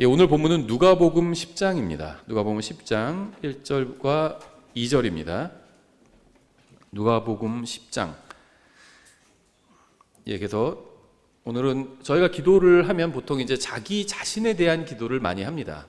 오늘 본문은 누가복음 10장입니다. 누가복음 10장 1절과 2절입니다. 누가복음 10장. 그래서 오늘은 저희가 기도를 하면 보통 이제 자기 자신에 대한 기도를 많이 합니다.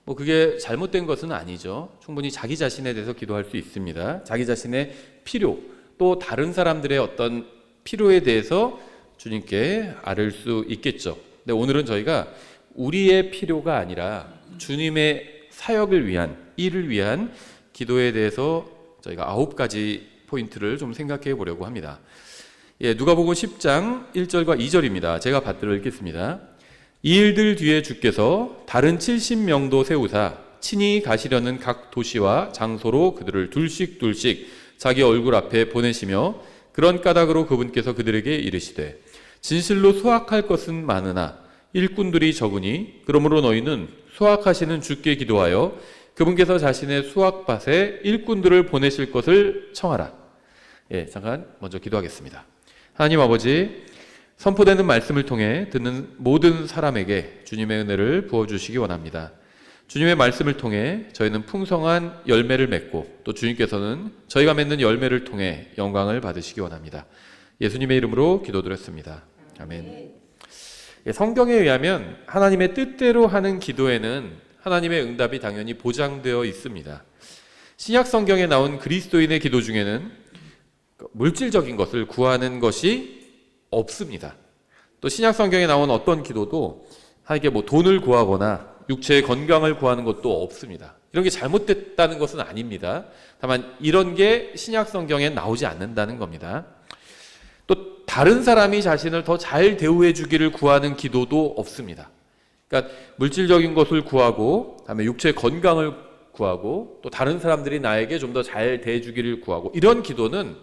그게 잘못된 것은 아니죠. 충분히 자기 자신에 대해서 기도할 수 있습니다. 자기 자신의 필요, 또 다른 사람들의 어떤 필요에 대해서 주님께 아뢰을 수 있겠죠. 근데 오늘은 저희가 우리의 필요가 아니라 주님의 사역을 위한, 일을 위한 기도에 대해서 저희가 9가지 포인트를 좀 생각해 보려고 합니다. 누가복음 10장 1절과 2절입니다. 제가 받들어 읽겠습니다. 이 일들 뒤에 주께서 다른 70명도 세우사 친히 가시려는 각 도시와 장소로 그들을 둘씩 자기 얼굴 앞에 보내시며 그런 까닭으로 그분께서 그들에게 이르시되 진실로 수확할 것은 많으나 일꾼들이 적으니 그러므로 너희는 수확하시는 주께 기도하여 그분께서 자신의 수확밭에 일꾼들을 보내실 것을 청하라. 잠깐 먼저 기도하겠습니다. 하나님 아버지, 선포되는 말씀을 통해 듣는 모든 사람에게 주님의 은혜를 부어주시기 원합니다. 주님의 말씀을 통해 저희는 풍성한 열매를 맺고 또 주님께서는 저희가 맺는 열매를 통해 영광을 받으시기 원합니다. 예수님의 이름으로 기도드렸습니다. 아멘. 성경에 의하면 하나님의 뜻대로 하는 기도에는 하나님의 응답이 당연히 보장되어 있습니다. 신약 성경에 나온 그리스도인의 기도 중에는 물질적인 것을 구하는 것이 없습니다. 또 신약 성경에 나온 어떤 기도도 하나님께 돈을 구하거나 육체의 건강을 구하는 것도 없습니다. 이런 게 잘못됐다는 것은 아닙니다. 다만 이런 게 신약 성경에 나오지 않는다는 겁니다. 또 다른 사람이 자신을 더 잘 대우해 주기를 구하는 기도도 없습니다. 그러니까 물질적인 것을 구하고 다음에 육체의 건강을 구하고 또 다른 사람들이 나에게 좀 더 잘 대해 주기를 구하고 이런 기도는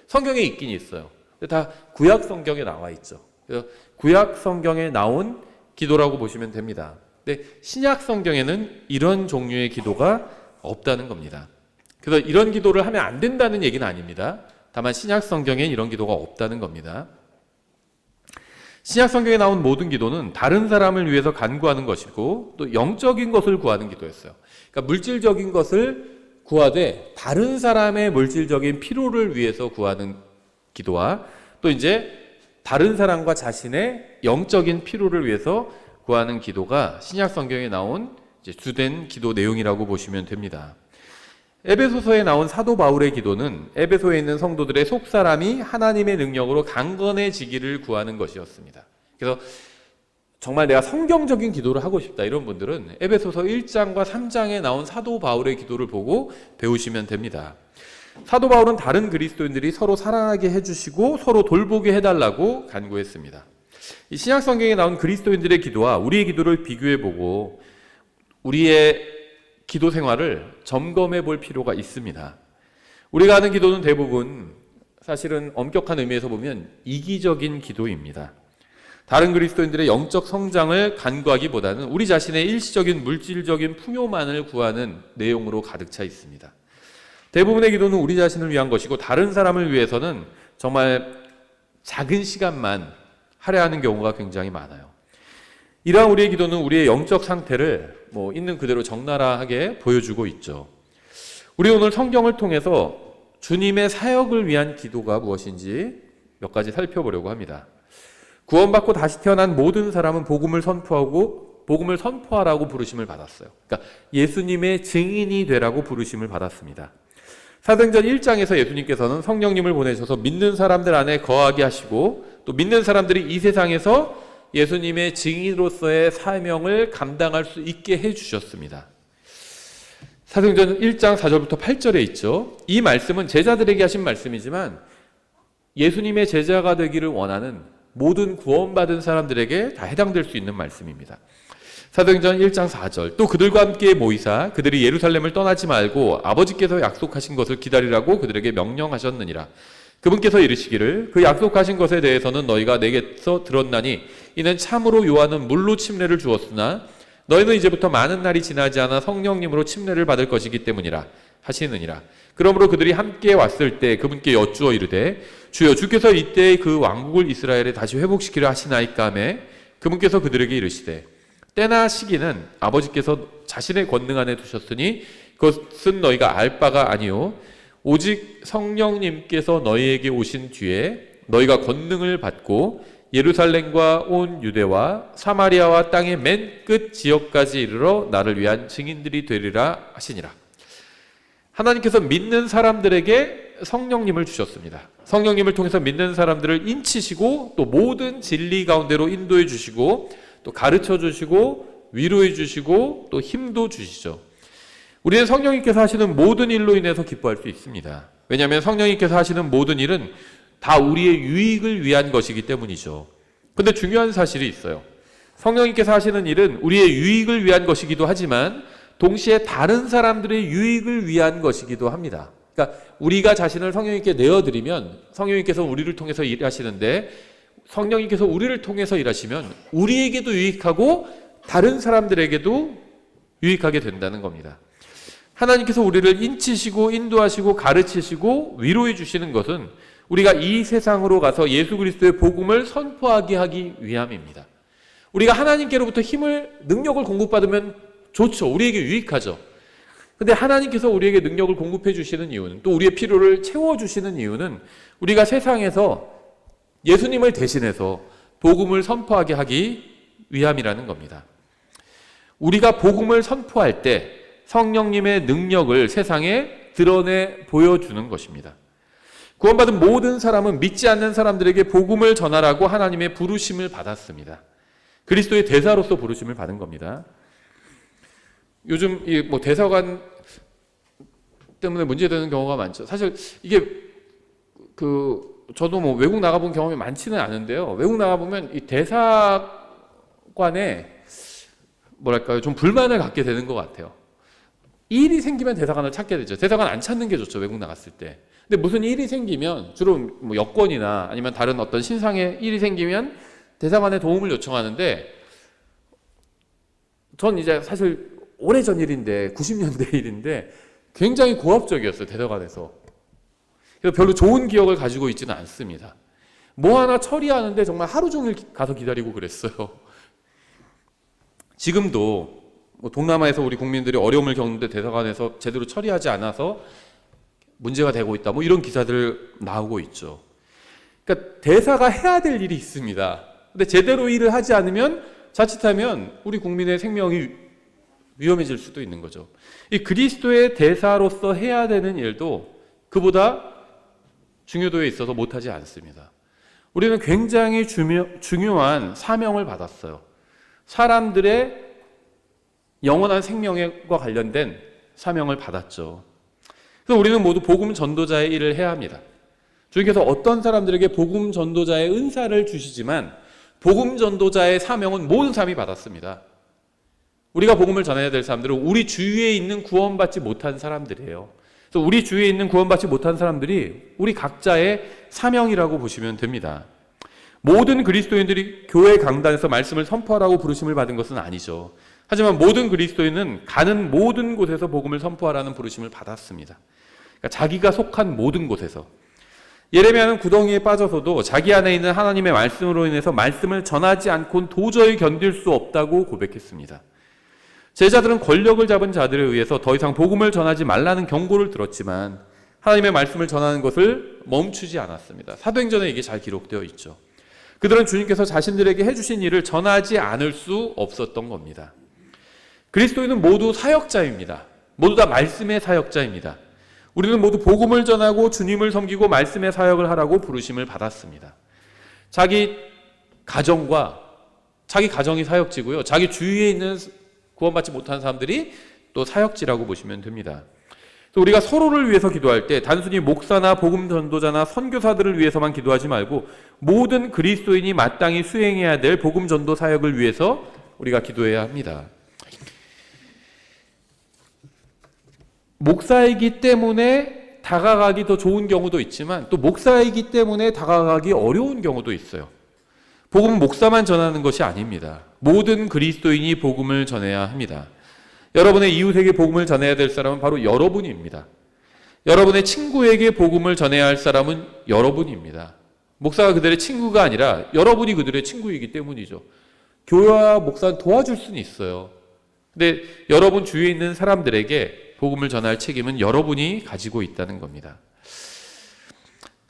성경에 있긴 있어요. 다 구약 성경에 나와 있죠. 그래서 구약 성경에 나온 기도라고 보시면 됩니다. 근데 신약 성경에는 이런 종류의 기도가 없다는 겁니다. 그래서 이런 기도를 하면 안 된다는 얘기는 아닙니다. 다만 신약 성경에 이런 기도가 없다는 겁니다. 신약 성경에 나온 모든 기도는 다른 사람을 위해서 간구하는 것이고 또 영적인 것을 구하는 기도였어요. 그러니까 물질적인 것을 구하되 다른 사람의 물질적인 필요를 위해서 구하는 기도와 또 이제 다른 사람과 자신의 영적인 필요를 위해서 구하는 기도가 신약 성경에 나온 주된 기도 내용이라고 보시면 됩니다. 에베소서에 나온 사도 바울의 기도는 에베소에 있는 성도들의 속사람이 하나님의 능력으로 강건해지기를 구하는 것이었습니다. 그래서 정말 내가 성경적인 기도를 하고 싶다 이런 분들은 에베소서 1장과 3장에 나온 사도 바울의 기도를 보고 배우시면 됩니다. 사도 바울은 다른 그리스도인들이 서로 사랑하게 해주시고 서로 돌보게 해달라고 간구했습니다. 이 신약 성경에 나온 그리스도인들의 기도와 우리의 기도를 비교해보고 우리의 기도 생활을 점검해 볼 필요가 있습니다. 우리가 하는 기도는 대부분 사실은 엄격한 의미에서 보면 이기적인 기도입니다. 다른 그리스도인들의 영적 성장을 간구하기보다는 우리 자신의 일시적인 물질적인 풍요만을 구하는 내용으로 가득 차 있습니다. 대부분의 기도는 우리 자신을 위한 것이고 다른 사람을 위해서는 정말 작은 시간만 할애하는 경우가 굉장히 많아요. 이러한 우리의 기도는 우리의 영적 상태를 있는 그대로 적나라하게 보여주고 있죠. 우리 오늘 성경을 통해서 주님의 사역을 위한 기도가 무엇인지 몇 가지 살펴보려고 합니다. 구원받고 다시 태어난 모든 사람은 복음을 선포하라고 부르심을 받았어요. 그러니까 예수님의 증인이 되라고 부르심을 받았습니다. 사도행전 1장에서 예수님께서는 성령님을 보내셔서 믿는 사람들 안에 거하게 하시고 또 믿는 사람들이 이 세상에서 예수님의 증인으로서의 사명을 감당할 수 있게 해주셨습니다. 사도행전 1장 4절부터 8절에 있죠. 이 말씀은 제자들에게 하신 말씀이지만 예수님의 제자가 되기를 원하는 모든 구원받은 사람들에게 다 해당될 수 있는 말씀입니다. 사도행전 1장 4절 또 그들과 함께 모이사 그들이 예루살렘을 떠나지 말고 아버지께서 약속하신 것을 기다리라고 그들에게 명령하셨느니라. 그분께서 이르시기를 그 약속하신 것에 대해서는 너희가 내게서 들었나니 이는 참으로 요한은 물로 침례를 주었으나 너희는 이제부터 많은 날이 지나지 않아 성령님으로 침례를 받을 것이기 때문이라 하시느니라. 그러므로 그들이 함께 왔을 때 그분께 여쭈어 이르되 주여 주께서 이때 그 왕국을 이스라엘에 다시 회복시키려 하시나이까 하매 그분께서 그들에게 이르시되 때나 시기는 아버지께서 자신의 권능 안에 두셨으니 그것은 너희가 알 바가 아니요 오직 성령님께서 너희에게 오신 뒤에 너희가 권능을 받고 예루살렘과 온 유대와 사마리아와 땅의 맨 끝 지역까지 이르러 나를 위한 증인들이 되리라 하시니라. 하나님께서 믿는 사람들에게 성령님을 주셨습니다. 성령님을 통해서 믿는 사람들을 인치시고 또 모든 진리 가운데로 인도해 주시고 또 가르쳐 주시고 위로해 주시고 또 힘도 주시죠. 우리는 성령님께서 하시는 모든 일로 인해서 기뻐할 수 있습니다. 왜냐하면 성령님께서 하시는 모든 일은 다 우리의 유익을 위한 것이기 때문이죠. 근데 중요한 사실이 있어요. 성령님께서 하시는 일은 우리의 유익을 위한 것이기도 하지만 동시에 다른 사람들의 유익을 위한 것이기도 합니다. 그러니까 우리가 자신을 성령님께 내어드리면 성령님께서 우리를 통해서 일하시는데 성령님께서 우리를 통해서 일하시면 우리에게도 유익하고 다른 사람들에게도 유익하게 된다는 겁니다. 하나님께서 우리를 인치시고 인도하시고 가르치시고 위로해 주시는 것은 우리가 이 세상으로 가서 예수 그리스도의 복음을 선포하게 하기 위함입니다. 우리가 하나님께로부터 능력을 공급받으면 좋죠. 우리에게 유익하죠. 근데 하나님께서 우리에게 능력을 공급해 주시는 이유는 또 우리의 필요를 채워주시는 이유는 우리가 세상에서 예수님을 대신해서 복음을 선포하게 하기 위함이라는 겁니다. 우리가 복음을 선포할 때 성령님의 능력을 세상에 드러내 보여주는 것입니다. 구원받은 모든 사람은 믿지 않는 사람들에게 복음을 전하라고 하나님의 부르심을 받았습니다. 그리스도의 대사로서 부르심을 받은 겁니다. 요즘 대사관 때문에 문제되는 경우가 많죠. 사실 이게 저도 외국 나가본 경험이 많지는 않은데요. 외국 나가보면 이 대사관에 좀 불만을 갖게 되는 것 같아요. 일이 생기면 대사관을 찾게 되죠. 대사관 안 찾는 게 좋죠. 외국 나갔을 때. 근데 무슨 일이 생기면 주로 여권이나 아니면 다른 어떤 신상의 일이 생기면 대사관에 도움을 요청하는데 전 이제 사실 오래전 일인데 90년대 일인데 굉장히 고압적이었어요. 대사관에서. 그래서 별로 좋은 기억을 가지고 있지는 않습니다. 뭐 하나 처리하는데 정말 하루 종일 가서 기다리고 그랬어요. 지금도 동남아에서 우리 국민들이 어려움을 겪는데 대사관에서 제대로 처리하지 않아서 문제가 되고 있다. 이런 기사들 나오고 있죠. 그러니까 대사가 해야 될 일이 있습니다. 근데 제대로 일을 하지 않으면 자칫하면 우리 국민의 생명이 위험해질 수도 있는 거죠. 이 그리스도의 대사로서 해야 되는 일도 그보다 중요도에 있어서 못하지 않습니다. 우리는 굉장히 중요한 사명을 받았어요. 사람들의 영원한 생명과 관련된 사명을 받았죠. 그래서 우리는 모두 복음 전도자의 일을 해야 합니다. 주님께서 어떤 사람들에게 복음 전도자의 은사를 주시지만 복음 전도자의 사명은 모든 사람이 받았습니다. 우리가 복음을 전해야 될 사람들은 우리 주위에 있는 구원받지 못한 사람들이에요. 그래서 우리 주위에 있는 구원받지 못한 사람들이 우리 각자의 사명이라고 보시면 됩니다. 모든 그리스도인들이 교회 강단에서 말씀을 선포하라고 부르심을 받은 것은 아니죠. 하지만 모든 그리스도인은 가는 모든 곳에서 복음을 선포하라는 부르심을 받았습니다. 그러니까 자기가 속한 모든 곳에서. 예레미야는 구덩이에 빠져서도 자기 안에 있는 하나님의 말씀으로 인해서 말씀을 전하지 않고는 도저히 견딜 수 없다고 고백했습니다. 제자들은 권력을 잡은 자들에 의해서 더 이상 복음을 전하지 말라는 경고를 들었지만 하나님의 말씀을 전하는 것을 멈추지 않았습니다. 사도행전에 이게 잘 기록되어 있죠. 그들은 주님께서 자신들에게 해주신 일을 전하지 않을 수 없었던 겁니다. 그리스도인은 모두 사역자입니다. 모두 다 말씀의 사역자입니다. 우리는 모두 복음을 전하고 주님을 섬기고 말씀의 사역을 하라고 부르심을 받았습니다. 자기 가정이 사역지고요. 자기 주위에 있는 구원받지 못한 사람들이 또 사역지라고 보시면 됩니다. 우리가 서로를 위해서 기도할 때 단순히 목사나 복음 전도자나 선교사들을 위해서만 기도하지 말고 모든 그리스도인이 마땅히 수행해야 될 복음 전도 사역을 위해서 우리가 기도해야 합니다. 목사이기 때문에 다가가기 더 좋은 경우도 있지만 또 목사이기 때문에 다가가기 어려운 경우도 있어요. 복음은 목사만 전하는 것이 아닙니다. 모든 그리스도인이 복음을 전해야 합니다. 여러분의 이웃에게 복음을 전해야 될 사람은 바로 여러분입니다. 여러분의 친구에게 복음을 전해야 할 사람은 여러분입니다. 목사가 그들의 친구가 아니라 여러분이 그들의 친구이기 때문이죠. 교회와 목사는 도와줄 수는 있어요. 근데 여러분 주위에 있는 사람들에게 복음을 전할 책임은 여러분이 가지고 있다는 겁니다.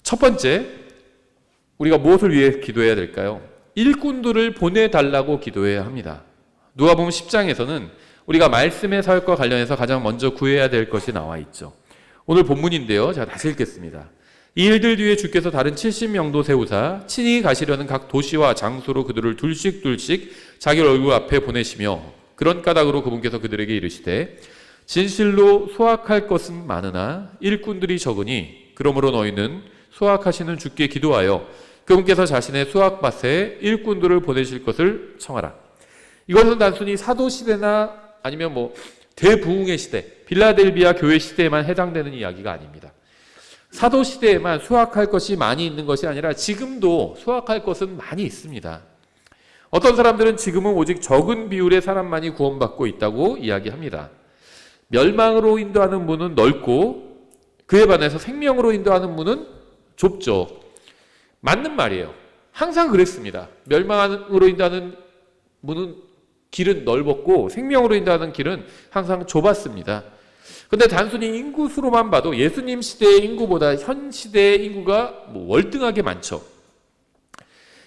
첫 번째, 우리가 무엇을 위해 기도해야 될까요? 일꾼들을 보내달라고 기도해야 합니다. 누가복음 10장에서는 우리가 말씀의 사역과 관련해서 가장 먼저 구해야 될 것이 나와 있죠. 오늘 본문인데요. 제가 다시 읽겠습니다. 이 일들 뒤에 주께서 다른 70명도 세우사 친히 가시려는 각 도시와 장소로 그들을 둘씩 자기 얼굴 앞에 보내시며 그런 까닭으로 그분께서 그들에게 이르시되 진실로 수확할 것은 많으나 일꾼들이 적으니 그러므로 너희는 수확하시는 주께 기도하여 그분께서 자신의 수확밭에 일꾼들을 보내실 것을 청하라. 이것은 단순히 사도시대나 아니면 대부흥의 시대, 빌라델비아 교회 시대에만 해당되는 이야기가 아닙니다. 사도시대에만 수확할 것이 많이 있는 것이 아니라 지금도 수확할 것은 많이 있습니다. 어떤 사람들은 지금은 오직 적은 비율의 사람만이 구원받고 있다고 이야기합니다. 멸망으로 인도하는 문은 넓고 그에 반해서 생명으로 인도하는 문은 좁죠. 맞는 말이에요. 항상 그랬습니다. 멸망으로 인도하는 문은 길은 넓었고 생명으로 인도하는 길은 항상 좁았습니다. 근데 단순히 인구수로만 봐도 예수님 시대의 인구보다 현 시대의 인구가 월등하게 많죠.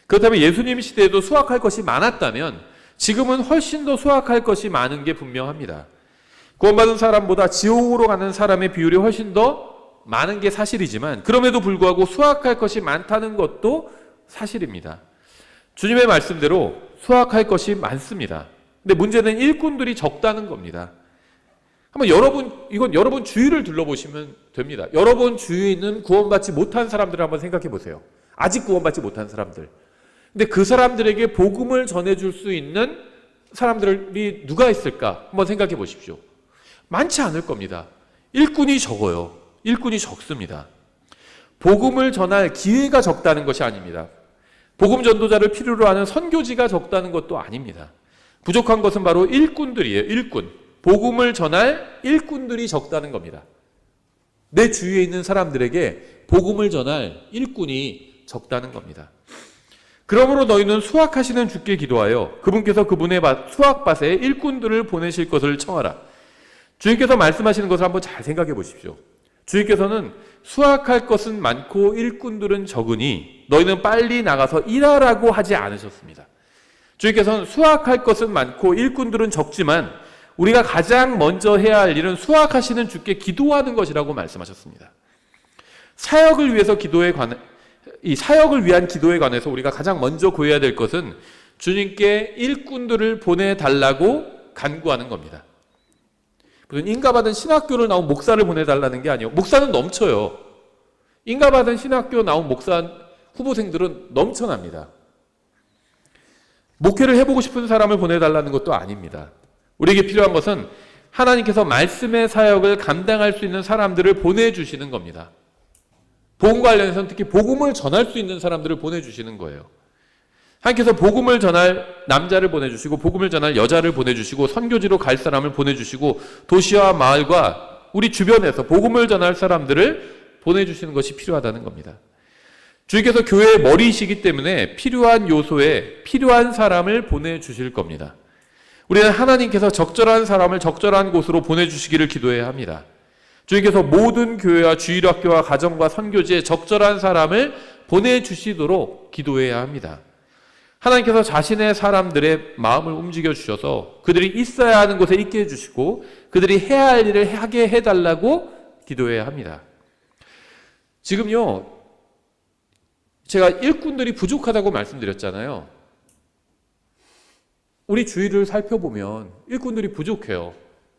그렇다면 예수님 시대에도 수확할 것이 많았다면 지금은 훨씬 더 수확할 것이 많은 게 분명합니다. 구원받은 사람보다 지옥으로 가는 사람의 비율이 훨씬 더 많은 게 사실이지만 그럼에도 불구하고 수확할 것이 많다는 것도 사실입니다. 주님의 말씀대로 수확할 것이 많습니다. 근데 문제는 일꾼들이 적다는 겁니다. 이건 여러분 주위를 둘러보시면 됩니다. 여러분 주위에 있는 구원받지 못한 사람들을 한번 생각해 보세요. 아직 구원받지 못한 사람들. 근데 그 사람들에게 복음을 전해줄 수 있는 사람들이 누가 있을까? 한번 생각해 보십시오. 많지 않을 겁니다. 일꾼이 적어요. 일꾼이 적습니다. 복음을 전할 기회가 적다는 것이 아닙니다. 복음 전도자를 필요로 하는 선교지가 적다는 것도 아닙니다. 부족한 것은 바로 일꾼들이에요. 일꾼. 복음을 전할 일꾼들이 적다는 겁니다. 내 주위에 있는 사람들에게 복음을 전할 일꾼이 적다는 겁니다. 그러므로 너희는 수확하시는 주께 기도하여 그분께서 그분의 수확밭에 일꾼들을 보내실 것을 청하라. 주님께서 말씀하시는 것을 한번 잘 생각해 보십시오. 주님께서는 수확할 것은 많고 일꾼들은 적으니 너희는 빨리 나가서 일하라고 하지 않으셨습니다. 주님께서는 수확할 것은 많고 일꾼들은 적지만 우리가 가장 먼저 해야 할 일은 수확하시는 주께 기도하는 것이라고 말씀하셨습니다. 사역을 위한 기도에 관해서 우리가 가장 먼저 구해야 될 것은 주님께 일꾼들을 보내달라고 간구하는 겁니다. 무슨 인가받은 신학교를 나온 목사를 보내달라는 게 아니에요. 목사는 넘쳐요. 인가받은 신학교 나온 목사 후보생들은 넘쳐납니다. 목회를 해보고 싶은 사람을 보내달라는 것도 아닙니다. 우리에게 필요한 것은 하나님께서 말씀의 사역을 감당할 수 있는 사람들을 보내주시는 겁니다. 복음 관련해서는 특히 복음을 전할 수 있는 사람들을 보내주시는 거예요. 하나님께서 복음을 전할 남자를 보내주시고 복음을 전할 여자를 보내주시고 선교지로 갈 사람을 보내주시고 도시와 마을과 우리 주변에서 복음을 전할 사람들을 보내주시는 것이 필요하다는 겁니다. 주님께서 교회의 머리이시기 때문에 필요한 요소에 필요한 사람을 보내주실 겁니다. 우리는 하나님께서 적절한 사람을 적절한 곳으로 보내주시기를 기도해야 합니다. 주님께서 모든 교회와 주일학교와 가정과 선교지에 적절한 사람을 보내주시도록 기도해야 합니다. 하나님께서 자신의 사람들의 마음을 움직여 주셔서 그들이 있어야 하는 곳에 있게 해주시고 그들이 해야 할 일을 하게 해달라고 기도해야 합니다. 지금요, 제가 일꾼들이 부족하다고 말씀드렸잖아요. 우리 주위를 살펴보면 일꾼들이 부족해요.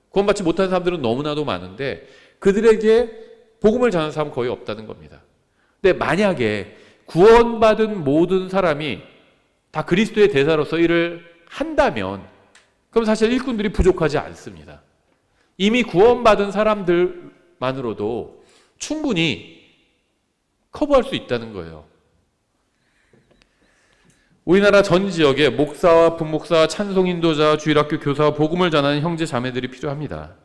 구원받지 못한 사람들은 너무나도 많은데 그들에게 복음을 전하는 사람은 거의 없다는 겁니다. 근데 만약에 구원받은 모든 사람이 다 그리스도의 대사로서 일을 한다면 그럼 사실 일꾼들이 부족하지 않습니다. 이미 구원받은 사람들만으로도 충분히 커버할 수 있다는 거예요. 우리나라 전 지역에 목사와 분목사, 찬송인도자, 주일학교 교사와 복음을 전하는 형제 자매들이 필요합니다.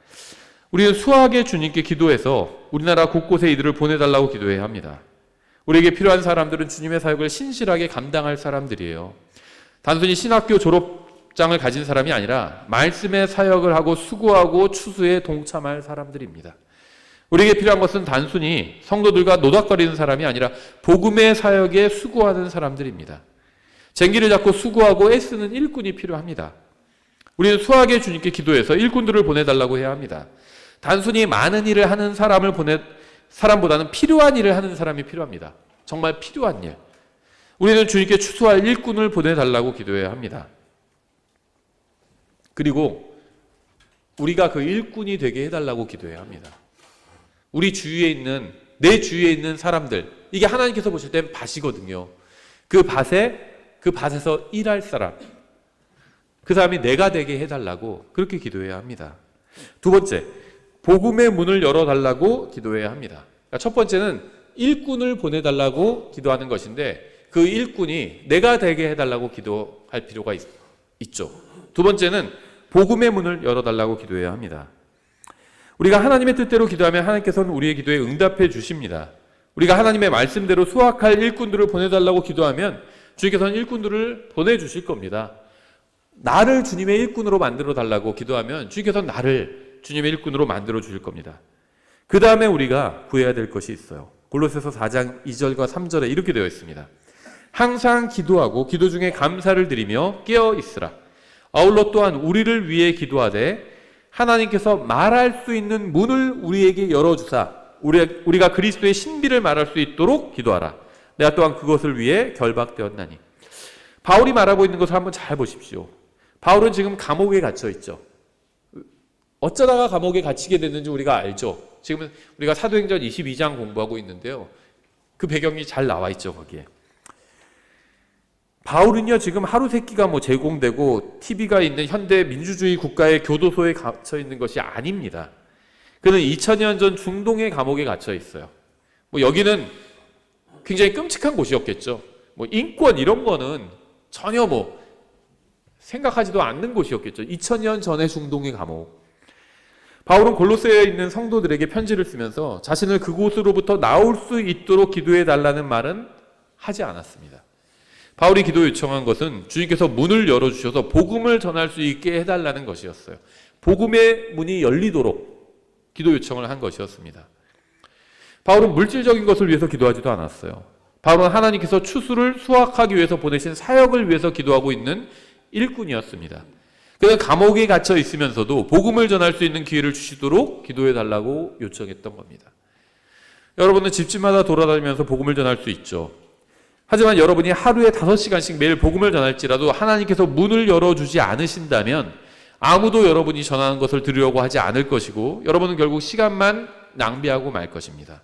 우리는 수학의 주님께 기도해서 우리나라 곳곳에 이들을 보내달라고 기도해야 합니다. 우리에게 필요한 사람들은 주님의 사역을 신실하게 감당할 사람들이에요. 단순히 신학교 졸업장을 가진 사람이 아니라 말씀의 사역을 하고 수고하고 추수에 동참할 사람들입니다. 우리에게 필요한 것은 단순히 성도들과 노닥거리는 사람이 아니라 복음의 사역에 수고하는 사람들입니다. 쟁기를 잡고 수고하고 애쓰는 일꾼이 필요합니다. 우리는 수학의 주님께 기도해서 일꾼들을 보내달라고 해야 합니다. 단순히 많은 일을 하는 사람보다는 필요한 일을 하는 사람이 필요합니다. 정말 필요한 일. 우리는 주님께 추수할 일꾼을 보내달라고 기도해야 합니다. 그리고 우리가 그 일꾼이 되게 해달라고 기도해야 합니다. 우리 주위에 있는, 내 주위에 있는 사람들, 이게 하나님께서 보실 땐 밭이거든요. 그 밭에서 일할 사람, 그 사람이 내가 되게 해달라고 그렇게 기도해야 합니다. 두 번째, 복음의 문을 열어달라고 기도해야 합니다. 그러니까 첫 번째는 일꾼을 보내달라고 기도하는 것인데 그 일꾼이 내가 되게 해달라고 기도할 필요가 있죠. 두 번째는 복음의 문을 열어달라고 기도해야 합니다. 우리가 하나님의 뜻대로 기도하면 하나님께서는 우리의 기도에 응답해 주십니다. 우리가 하나님의 말씀대로 수확할 일꾼들을 보내달라고 기도하면 주님께서는 일꾼들을 보내주실 겁니다. 나를 주님의 일꾼으로 만들어 달라고 기도하면 주님께서는 나를 주님의 일꾼으로 만들어 주실 겁니다. 그 다음에 우리가 구해야 될 것이 있어요. 골로새서 4장 2절과 3절에 이렇게 되어 있습니다. 항상 기도하고 기도 중에 감사를 드리며 깨어 있으라. 아울러 또한 우리를 위해 기도하되 하나님께서 말할 수 있는 문을 우리에게 열어주사 우리가 그리스도의 신비를 말할 수 있도록 기도하라. 내가 또한 그것을 위해 결박되었나니. 바울이 말하고 있는 것을 한번 잘 보십시오. 바울은 지금 감옥에 갇혀 있죠. 어쩌다가 감옥에 갇히게 됐는지 우리가 알죠. 지금 우리가 사도행전 22장 공부하고 있는데요. 그 배경이 잘 나와 있죠, 거기에. 바울은요, 지금 하루 세끼가 제공되고 TV가 있는 현대 민주주의 국가의 교도소에 갇혀 있는 것이 아닙니다. 그는 2000년 전 중동의 감옥에 갇혀 있어요. 여기는 굉장히 끔찍한 곳이었겠죠. 인권 이런 거는 전혀 생각하지도 않는 곳이었겠죠. 2000년 전의 중동의 감옥. 바울은 골로새에 있는 성도들에게 편지를 쓰면서 자신을 그곳으로부터 나올 수 있도록 기도해 달라는 말은 하지 않았습니다. 바울이 기도 요청한 것은 주님께서 문을 열어주셔서 복음을 전할 수 있게 해달라는 것이었어요. 복음의 문이 열리도록 기도 요청을 한 것이었습니다. 바울은 물질적인 것을 위해서 기도하지도 않았어요. 바울은 하나님께서 추수를 수확하기 위해서 보내신 사역을 위해서 기도하고 있는 일꾼이었습니다. 그는 감옥에 갇혀 있으면서도 복음을 전할 수 있는 기회를 주시도록 기도해 달라고 요청했던 겁니다. 여러분은 집집마다 돌아다니면서 복음을 전할 수 있죠. 하지만 여러분이 하루에 5시간씩 매일 복음을 전할지라도 하나님께서 문을 열어주지 않으신다면 아무도 여러분이 전하는 것을 들으려고 하지 않을 것이고 여러분은 결국 시간만 낭비하고 말 것입니다.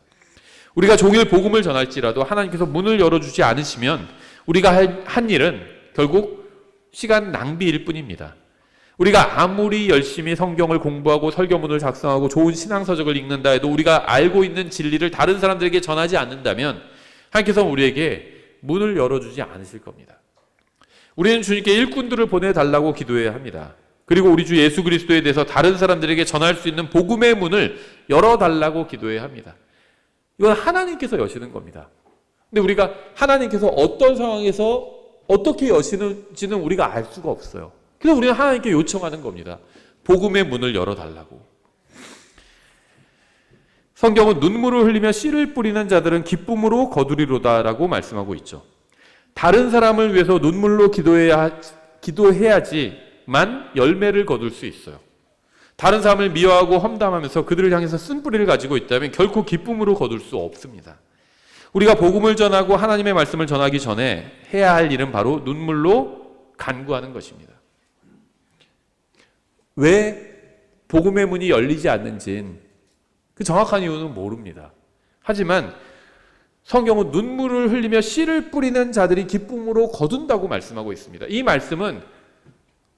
우리가 종일 복음을 전할지라도 하나님께서 문을 열어주지 않으시면 우리가 한 일은 결국 시간 낭비일 뿐입니다. 우리가 아무리 열심히 성경을 공부하고 설교문을 작성하고 좋은 신앙서적을 읽는다 해도 우리가 알고 있는 진리를 다른 사람들에게 전하지 않는다면 하나님께서는 우리에게 문을 열어주지 않으실 겁니다. 우리는 주님께 일꾼들을 보내달라고 기도해야 합니다. 그리고 우리 주 예수 그리스도에 대해서 다른 사람들에게 전할 수 있는 복음의 문을 열어달라고 기도해야 합니다. 이건 하나님께서 여시는 겁니다. 근데 우리가 하나님께서 어떤 상황에서 어떻게 여시는지는 우리가 알 수가 없어요. 그래서 우리는 하나님께 요청하는 겁니다. 복음의 문을 열어달라고. 성경은 눈물을 흘리며 씨를 뿌리는 자들은 기쁨으로 거두리로다라고 말씀하고 있죠. 다른 사람을 위해서 눈물로 기도해야지만 열매를 거둘 수 있어요. 다른 사람을 미워하고 험담하면서 그들을 향해서 쓴뿌리를 가지고 있다면 결코 기쁨으로 거둘 수 없습니다. 우리가 복음을 전하고 하나님의 말씀을 전하기 전에 해야 할 일은 바로 눈물로 간구하는 것입니다. 왜 복음의 문이 열리지 않는지는 그 정확한 이유는 모릅니다. 하지만 성경은 눈물을 흘리며 씨를 뿌리는 자들이 기쁨으로 거둔다고 말씀하고 있습니다. 이 말씀은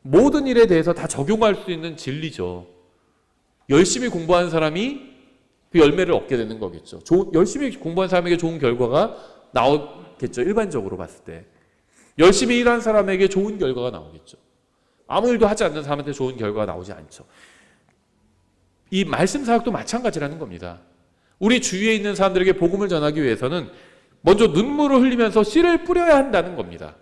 모든 일에 대해서 다 적용할 수 있는 진리죠. 열심히 공부한 사람이 그 열매를 얻게 되는 거겠죠. 열심히 공부한 사람에게 좋은 결과가 나오겠죠. 일반적으로 봤을 때. 열심히 일한 사람에게 좋은 결과가 나오겠죠. 아무 일도 하지 않는 사람한테 좋은 결과가 나오지 않죠. 이 말씀 사역도 마찬가지라는 겁니다. 우리 주위에 있는 사람들에게 복음을 전하기 위해서는 먼저 눈물을 흘리면서 씨를 뿌려야 한다는 겁니다.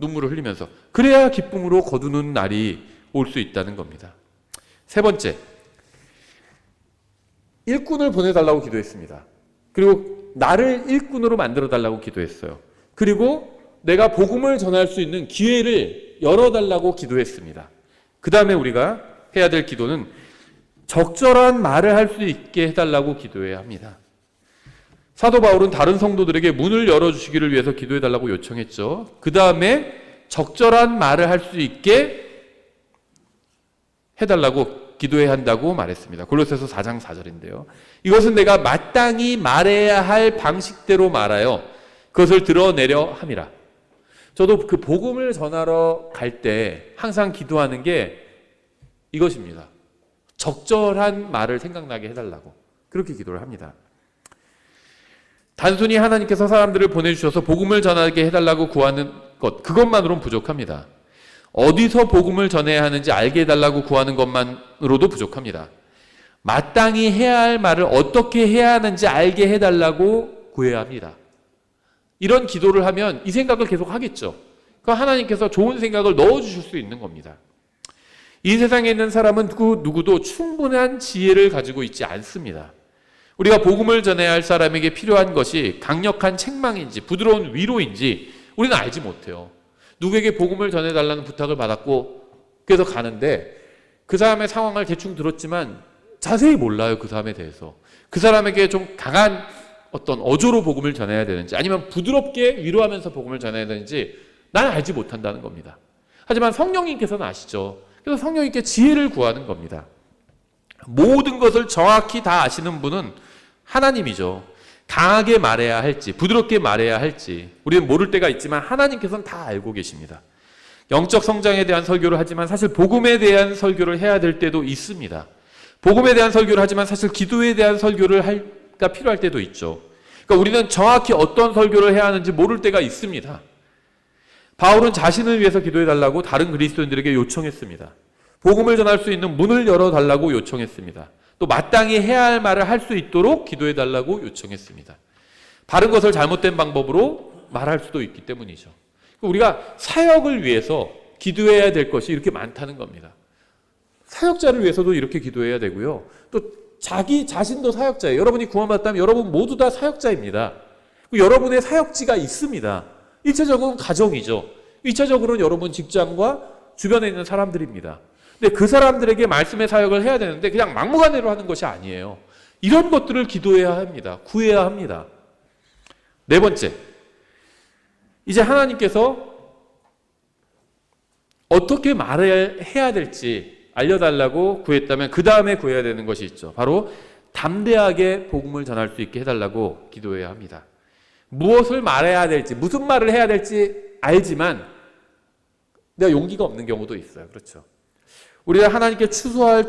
눈물을 흘리면서. 그래야 기쁨으로 거두는 날이 올 수 있다는 겁니다. 세 번째, 일꾼을 보내달라고 기도했습니다. 그리고 나를 일꾼으로 만들어달라고 기도했어요. 그리고 내가 복음을 전할 수 있는 기회를 열어달라고 기도했습니다. 그 다음에 우리가 해야 될 기도는 적절한 말을 할 수 있게 해달라고 기도해야 합니다. 사도 바울은 다른 성도들에게 문을 열어주시기를 위해서 기도해달라고 요청했죠. 그 다음에 적절한 말을 할 수 있게 해달라고 기도해야 한다고 말했습니다. 골로새서 4장 4절인데요. 이것은 내가 마땅히 말해야 할 방식대로 말하여 그것을 드러내려 함이라. 저도 그 복음을 전하러 갈 때 항상 기도하는 게 이것입니다. 적절한 말을 생각나게 해달라고 그렇게 기도를 합니다. 단순히 하나님께서 사람들을 보내주셔서 복음을 전하게 해달라고 구하는 것, 그것만으로는 부족합니다. 어디서 복음을 전해야 하는지 알게 해달라고 구하는 것만으로도 부족합니다. 마땅히 해야 할 말을 어떻게 해야 하는지 알게 해달라고 구해야 합니다. 이런 기도를 하면 이 생각을 계속 하겠죠. 그 하나님께서 좋은 생각을 넣어주실 수 있는 겁니다. 이 세상에 있는 사람은 누구도 충분한 지혜를 가지고 있지 않습니다. 우리가 복음을 전해야 할 사람에게 필요한 것이 강력한 책망인지 부드러운 위로인지 우리는 알지 못해요. 누구에게 복음을 전해달라는 부탁을 받았고 그래서 가는데 그 사람의 상황을 대충 들었지만 자세히 몰라요. 그 사람에 대해서. 그 사람에게 좀 강한 어떤 어조로 복음을 전해야 되는지 아니면 부드럽게 위로하면서 복음을 전해야 되는지 난 알지 못한다는 겁니다. 하지만 성령님께서는 아시죠. 그래서 성령님께 지혜를 구하는 겁니다. 모든 것을 정확히 다 아시는 분은 하나님이죠. 강하게 말해야 할지 부드럽게 말해야 할지 우리는 모를 때가 있지만 하나님께서는 다 알고 계십니다. 영적 성장에 대한 설교를 하지만 사실 복음에 대한 설교를 해야 될 때도 있습니다. 복음에 대한 설교를 하지만 사실 기도에 대한 설교를 가 필요할 때도 있죠. 그러니까 우리는 정확히 어떤 설교를 해야 하는지 모를 때가 있습니다. 바울은 자신을 위해서 기도해달라고 다른 그리스도인들에게 요청했습니다. 복음을 전할 수 있는 문을 열어달라고 요청했습니다. 또 마땅히 해야 할 말을 할 수 있도록 기도해달라고 요청했습니다. 바른 것을 잘못된 방법으로 말할 수도 있기 때문이죠. 우리가 사역을 위해서 기도해야 될 것이 이렇게 많다는 겁니다. 사역자를 위해서도 이렇게 기도해야 되고요. 또 자기 자신도 사역자예요. 여러분이 구원받았다면 여러분 모두 다 사역자입니다. 여러분의 사역지가 있습니다. 1차적으로는 가정이죠. 2차적으로는 여러분 직장과 주변에 있는 사람들입니다. 근데 그 사람들에게 말씀의 사역을 해야 되는데 그냥 막무가내로 하는 것이 아니에요. 이런 것들을 기도해야 합니다. 구해야 합니다. 네 번째, 이제 하나님께서 어떻게 말해야 될지 알려달라고 구했다면 그 다음에 구해야 되는 것이 있죠. 바로 담대하게 복음을 전할 수 있게 해달라고 기도해야 합니다. 무엇을 말해야 될지, 무슨 말을 해야 될지 알지만 내가 용기가 없는 경우도 있어요. 그렇죠. 우리가 하나님께 추수를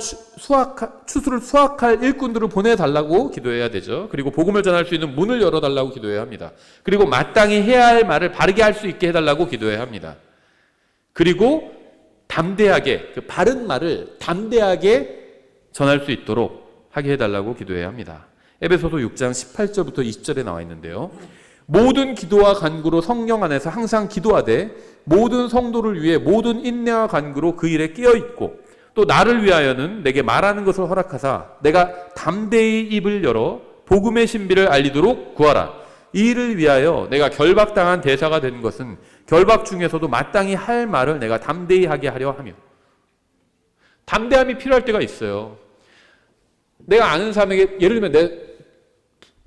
수확할 일꾼들을 보내달라고 기도해야 되죠. 그리고 복음을 전할 수 있는 문을 열어달라고 기도해야 합니다. 그리고 마땅히 해야 할 말을 바르게 할 수 있게 해달라고 기도해야 합니다. 그리고 담대하게, 그 바른 말을 담대하게 전할 수 있도록 하게 해달라고 기도해야 합니다. 에베소서 6장 18절부터 20절에 나와 있는데요. 모든 기도와 간구로 성령 안에서 항상 기도하되 모든 성도를 위해 모든 인내와 간구로 그 일에 끼어있고 또 나를 위하여는 내게 말하는 것을 허락하사 내가 담대히 입을 열어 복음의 신비를 알리도록 구하라. 이 일을 위하여 내가 결박당한 대사가 된 것은 결박 중에서도 마땅히 할 말을 내가 담대히 하게 하려 하며. 담대함이 필요할 때가 있어요. 내가 아는 사람에게, 예를 들면 내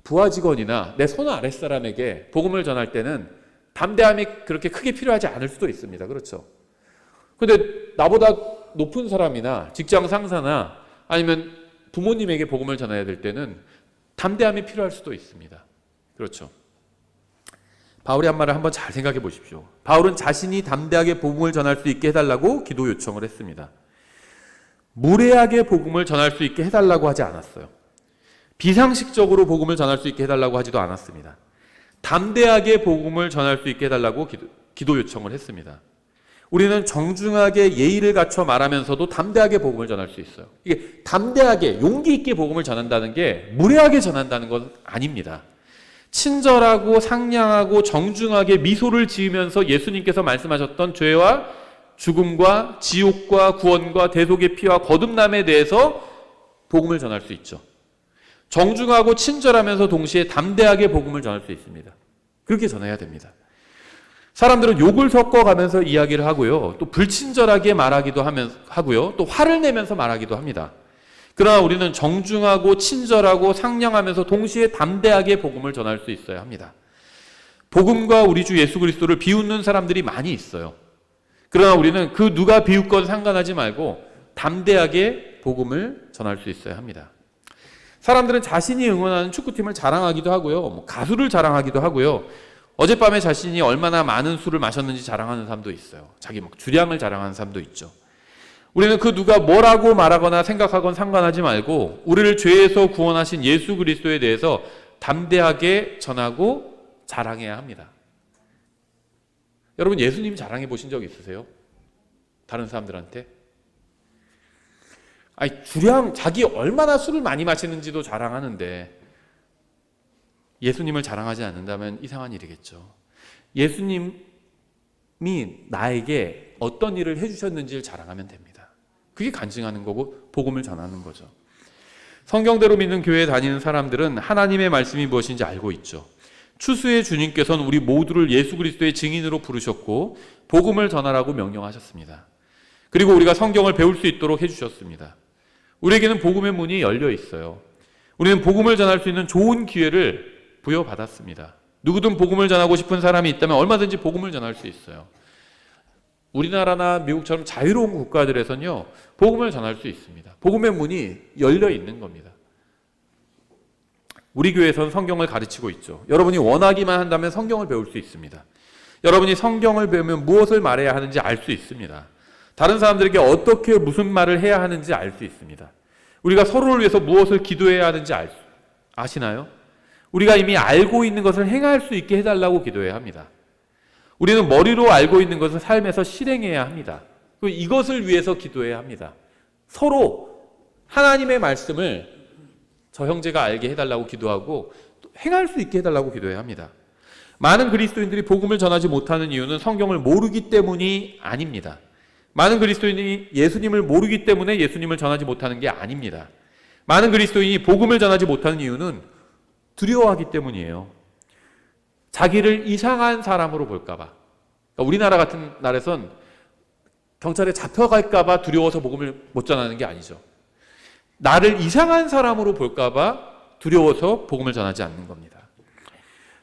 부하 직원이나 내 손 아랫사람에게 복음을 전할 때는 담대함이 그렇게 크게 필요하지 않을 수도 있습니다. 그렇죠. 근데 나보다 높은 사람이나 직장 상사나 아니면 부모님에게 복음을 전해야 될 때는 담대함이 필요할 수도 있습니다. 그렇죠. 바울이 한 말을 한번 잘 생각해 보십시오. 바울은 자신이 담대하게 복음을 전할 수 있게 해달라고 기도 요청을 했습니다. 무례하게 복음을 전할 수 있게 해달라고 하지 않았어요. 비상식적으로 복음을 전할 수 있게 해달라고 하지도 않았습니다. 담대하게 복음을 전할 수 있게 해달라고 기도 요청을 했습니다. 우리는 정중하게 예의를 갖춰 말하면서도 담대하게 복음을 전할 수 있어요. 이게 담대하게 용기 있게 복음을 전한다는 게 무례하게 전한다는 건 아닙니다. 친절하고 상냥하고 정중하게 미소를 지으면서 예수님께서 말씀하셨던 죄와 죽음과 지옥과 구원과 대속의 피와 거듭남에 대해서 복음을 전할 수 있죠. 정중하고 친절하면서 동시에 담대하게 복음을 전할 수 있습니다. 그렇게 전해야 됩니다. 사람들은 욕을 섞어가면서 이야기를 하고요. 또 불친절하게 말하기도 하고요. 또 화를 내면서 말하기도 합니다. 그러나 우리는 정중하고 친절하고 상냥하면서 동시에 담대하게 복음을 전할 수 있어야 합니다. 복음과 우리 주 예수 그리스도를 비웃는 사람들이 많이 있어요. 그러나 우리는 그 누가 비웃건 상관하지 말고 담대하게 복음을 전할 수 있어야 합니다. 사람들은 자신이 응원하는 축구팀을 자랑하기도 하고요. 가수를 자랑하기도 하고요. 어젯밤에 자신이 얼마나 많은 술을 마셨는지 자랑하는 사람도 있어요. 자기 주량을 자랑하는 사람도 있죠. 우리는 그 누가 뭐라고 말하거나 생각하건 상관하지 말고 우리를 죄에서 구원하신 예수 그리스도에 대해서 담대하게 전하고 자랑해야 합니다. 여러분 예수님 자랑해 보신 적 있으세요? 다른 사람들한테? 주량 자기 얼마나 술을 많이 마시는지도 자랑하는데 예수님을 자랑하지 않는다면 이상한 일이겠죠. 예수님이 나에게 어떤 일을 해주셨는지를 자랑하면 됩니다. 그게 간증하는 거고 복음을 전하는 거죠. 성경대로 믿는 교회에 다니는 사람들은 하나님의 말씀이 무엇인지 알고 있죠. 추수의 주님께서는 우리 모두를 예수 그리스도의 증인으로 부르셨고 복음을 전하라고 명령하셨습니다. 그리고 우리가 성경을 배울 수 있도록 해주셨습니다. 우리에게는 복음의 문이 열려 있어요. 우리는 복음을 전할 수 있는 좋은 기회를 부여받았습니다. 누구든 복음을 전하고 싶은 사람이 있다면 얼마든지 복음을 전할 수 있어요. 우리나라나 미국처럼 자유로운 국가들에서는요, 복음을 전할 수 있습니다. 복음의 문이 열려 있는 겁니다. 우리 교회에서는 성경을 가르치고 있죠. 여러분이 원하기만 한다면 성경을 배울 수 있습니다. 여러분이 성경을 배우면 무엇을 말해야 하는지 알 수 있습니다. 다른 사람들에게 어떻게 무슨 말을 해야 하는지 알 수 있습니다. 우리가 서로를 위해서 무엇을 기도해야 하는지 아시나요? 우리가 이미 알고 있는 것을 행할 수 있게 해달라고 기도해야 합니다. 우리는 머리로 알고 있는 것을 삶에서 실행해야 합니다. 그리고 이것을 위해서 기도해야 합니다. 서로 하나님의 말씀을 저 형제가 알게 해달라고 기도하고 또 행할 수 있게 해달라고 기도해야 합니다. 많은 그리스도인들이 복음을 전하지 못하는 이유는 성경을 모르기 때문이 아닙니다. 많은 그리스도인이 예수님을 모르기 때문에 예수님을 전하지 못하는 게 아닙니다. 많은 그리스도인이 복음을 전하지 못하는 이유는 두려워하기 때문이에요. 자기를 이상한 사람으로 볼까봐. 그러니까 우리나라 같은 나라에선 경찰에 잡혀갈까봐 두려워서 복음을 못 전하는 게 아니죠. 나를 이상한 사람으로 볼까봐 두려워서 복음을 전하지 않는 겁니다.